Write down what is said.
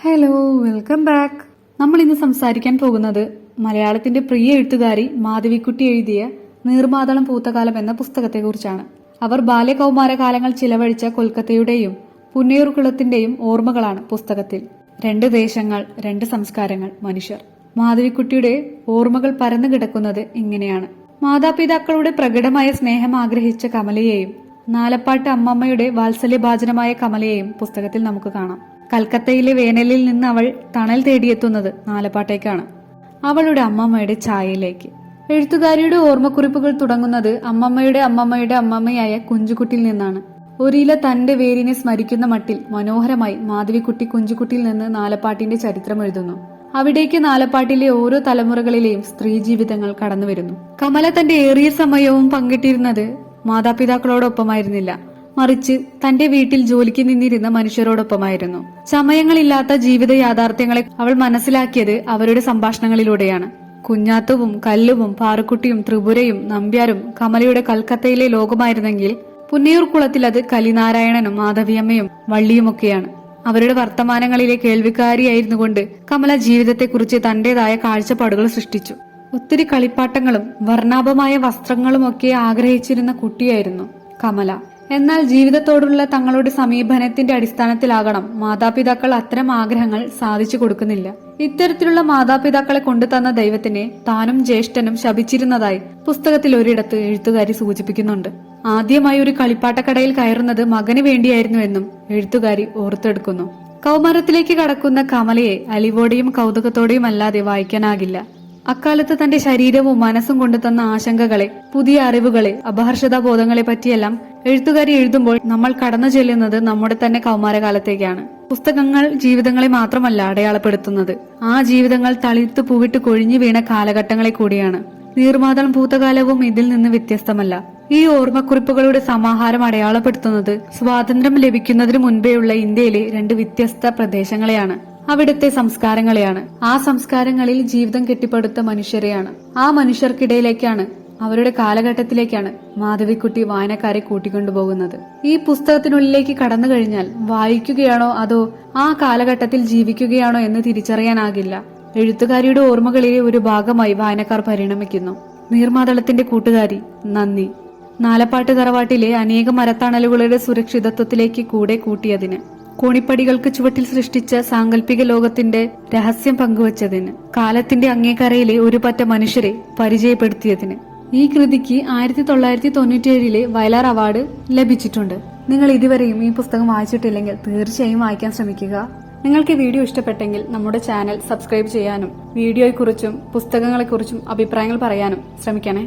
Hello, welcome back. നമ്മൾ ഇന്ന് സംസാരിക്കാൻ പോകുന്നത് മലയാളത്തിന്റെ പ്രിയ എഴുത്തുകാരി മാധവിക്കുട്ടി എഴുതിയ നീർമാതളം പൂത്തകാലം എന്ന പുസ്തകത്തെക്കുറിച്ചാണ്. അവർ ബാല്യകൗമാര കാലങ്ങൾ ചിലവഴിച്ച കൊൽക്കത്തയുടെയും പുന്നയൂർകുളത്തിന്റെയും ഓർമ്മകളാണ് പുസ്തകത്തിൽ. രണ്ട് ദേശങ്ങൾ, രണ്ട് സംസ്കാരങ്ങൾ, മനുഷ്യർ. മാധവിക്കുട്ടിയുടെ ഓർമ്മകൾ പരന്നു കിടക്കുന്നത് ഇങ്ങനെയാണ്. മാതാപിതാക്കളുടെ പ്രകടമായ സ്നേഹം ആഗ്രഹിച്ച കമലയെയും നാലപ്പാട്ട് അമ്മമ്മയുടെ വാത്സല്യഭാജനമായ കമലയെയും പുസ്തകത്തിൽ നമുക്ക് കാണാം. കൽക്കത്തയിലെ വേനലിൽ നിന്ന് അവൾ തണൽ തേടിയെത്തുന്നത് നാലപ്പാട്ടേക്കാണ്, അവളുടെ അമ്മമ്മയുടെ ഛായയിലേക്ക്. എഴുത്തുകാരിയുടെ ഓർമ്മക്കുറിപ്പുകൾ തുടങ്ങുന്നത് അമ്മമ്മയുടെ അമ്മമ്മയുടെ അമ്മമ്മയായ കുഞ്ചുകുട്ടിയിൽ നിന്നാണ്. ഒരില തന്റെ വേരിനെ സ്മരിക്കുന്ന മട്ടിൽ മനോഹരമായി മാധവിക്കുട്ടി കുഞ്ചുകുട്ടിയിൽ നിന്ന് നാലപ്പാട്ടിന്റെ ചരിത്രം എഴുതുന്നു. അവിടേക്ക് നാലപ്പാട്ടിലെ ഓരോ തലമുറകളിലെയും സ്ത്രീ ജീവിതങ്ങൾ കടന്നുവരുന്നു. കമല തന്റെ ഏറിയ സമയവും പങ്കിട്ടിരുന്നത് മാതാപിതാക്കളോടൊപ്പമായിരുന്നില്ല, മറിച്ച് തന്റെ വീട്ടിൽ ജോലിക്ക് നിന്നിരുന്ന മനുഷ്യരോടൊപ്പമായിരുന്നു. സമയങ്ങളില്ലാത്ത ജീവിത യാഥാർത്ഥ്യങ്ങളെ അവൾ മനസ്സിലാക്കിയത് അവരുടെ സംഭാഷണങ്ങളിലൂടെയാണ്. കുഞ്ഞാത്തുവും കല്ലുവും പാറുക്കുട്ടിയും ത്രിപുരയും നമ്പ്യാരും കമലയുടെ കൽക്കത്തയിലെ ലോകമായിരുന്നെങ്കിൽ പുന്നയൂർകുളത്തിൽ അത് കലിനാരായണനും മാധവിയമ്മയും വള്ളിയുമൊക്കെയാണ്. അവരുടെ വർത്തമാനങ്ങളിലെ കേൾവിക്കാരിയായിരുന്നുകൊണ്ട് കമല ജീവിതത്തെക്കുറിച്ച് തന്റേതായ കാഴ്ചപ്പാടുകൾ സൃഷ്ടിച്ചു. ഒത്തിരി കളിപ്പാട്ടങ്ങളും വർണ്ണാഭമായ വസ്ത്രങ്ങളുമൊക്കെ ആഗ്രഹിച്ചിരുന്ന കുട്ടിയായിരുന്നു കമല. എന്നാൽ ജീവിതത്തോടുള്ള തങ്ങളുടെ സമീപനത്തിന്റെ അടിസ്ഥാനത്തിലാകണം മാതാപിതാക്കൾ അത്തരം ആഗ്രഹങ്ങൾ സാധിച്ചു കൊടുക്കുന്നില്ല. ഇത്തരത്തിലുള്ള മാതാപിതാക്കളെ കൊണ്ടുതന്ന ദൈവത്തിനെ താനും ജ്യേഷ്ഠനും ശപിച്ചിരുന്നതായി പുസ്തകത്തിൽ ഒരിടത്ത് എഴുത്തുകാരി സൂചിപ്പിക്കുന്നുണ്ട്. ആദ്യമായി ഒരു കളിപ്പാട്ടക്കടയിൽ കയറുന്നത് മകന് വേണ്ടിയായിരുന്നുവെന്നും എഴുത്തുകാരി ഓർത്തെടുക്കുന്നു. കൗമാരത്തിലേക്ക് കടക്കുന്ന കമലയെ അലിവോടെയും കൗതുകത്തോടെയും അല്ലാതെ വായിക്കാനാകില്ല. അക്കാലത്ത് തന്റെ ശരീരവും മനസ്സും കൊണ്ടുതന്ന ആശങ്കകളെ, പുതിയ അറിവുകളെ, അപഹർഷതാബോധങ്ങളെ പറ്റിയെല്ലാം എഴുത്തുകാരി എഴുതുമ്പോൾ നമ്മൾ കടന്നു ചെല്ലുന്നത് നമ്മുടെ തന്നെ കൗമാരകാലത്തേക്കാണ്. പുസ്തകങ്ങൾ ജീവിതങ്ങളെ മാത്രമല്ല അടയാളപ്പെടുത്തുന്നത്, ആ ജീവിതങ്ങൾ തളിർത്ത് പൂവിട്ട് കൊഴിഞ്ഞു വീണ കാലഘട്ടങ്ങളെ കൂടിയാണ്. നീർമാതളം പൂത്തകാലവും ഇതിൽ നിന്ന് വ്യത്യസ്തമല്ല. ഈ ഓർമ്മക്കുറിപ്പുകളുടെ സമാഹാരം അടയാളപ്പെടുത്തുന്നത് സ്വാതന്ത്ര്യം ലഭിക്കുന്നതിനു മുൻപേയുള്ള ഇന്ത്യയിലെ രണ്ട് വ്യത്യസ്ത പ്രദേശങ്ങളെയാണ്, അവിടുത്തെ സംസ്കാരങ്ങളെയാണ്. ആ സംസ്കാരങ്ങളിൽ ജീവിതം കെട്ടിപ്പടുത്ത മനുഷ്യരെയാണ്. ആ മനുഷ്യർക്കിടയിലേക്കാണ്, അവരുടെ കാലഘട്ടത്തിലേക്കാണ് മാധവിക്കുട്ടി വായനക്കാരെ കൂട്ടിക്കൊണ്ടുപോകുന്നത്. ഈ പുസ്തകത്തിനുള്ളിലേക്ക് കടന്നു കഴിഞ്ഞാൽ വായിക്കുകയാണോ അതോ ആ കാലഘട്ടത്തിൽ ജീവിക്കുകയാണോ എന്ന് തിരിച്ചറിയാനാകില്ല. എഴുത്തുകാരിയുടെ ഓർമ്മകളിലെ ഒരു ഭാഗമായി വായനക്കാർ പരിണമിക്കുന്നു. നീർമാതളത്തിന്റെ കൂട്ടുകാരി, നന്ദി. നാലപ്പാട്ട് തറവാട്ടിലെ അനേകം മരത്തണലുകളുടെ സുരക്ഷിതത്വത്തിലേക്ക് കൂടെ കൂട്ടിയതിന്, കോണിപ്പടികൾക്ക് ചുവട്ടിൽ സൃഷ്ടിച്ച സാങ്കല്പിക ലോകത്തിന്റെ രഹസ്യം പങ്കുവച്ചതിന്, കാലത്തിന്റെ അങ്ങേക്കരയിലെ ഒരു പറ്റ മനുഷ്യരെ പരിചയപ്പെടുത്തിയതിന്. ഈ കൃതിക്ക് 1997 വയലാർ അവാർഡ് ലഭിച്ചിട്ടുണ്ട്. നിങ്ങൾ ഇതുവരെയും ഈ പുസ്തകം വായിച്ചിട്ടില്ലെങ്കിൽ തീർച്ചയായും വായിക്കാൻ ശ്രമിക്കുക. നിങ്ങൾക്ക് വീഡിയോ ഇഷ്ടപ്പെട്ടെങ്കിൽ നമ്മുടെ ചാനൽ സബ്സ്ക്രൈബ് ചെയ്യാനും വീഡിയോയെക്കുറിച്ചും പുസ്തകങ്ങളെക്കുറിച്ചും അഭിപ്രായങ്ങൾ പറയാനും ശ്രമിക്കണേ.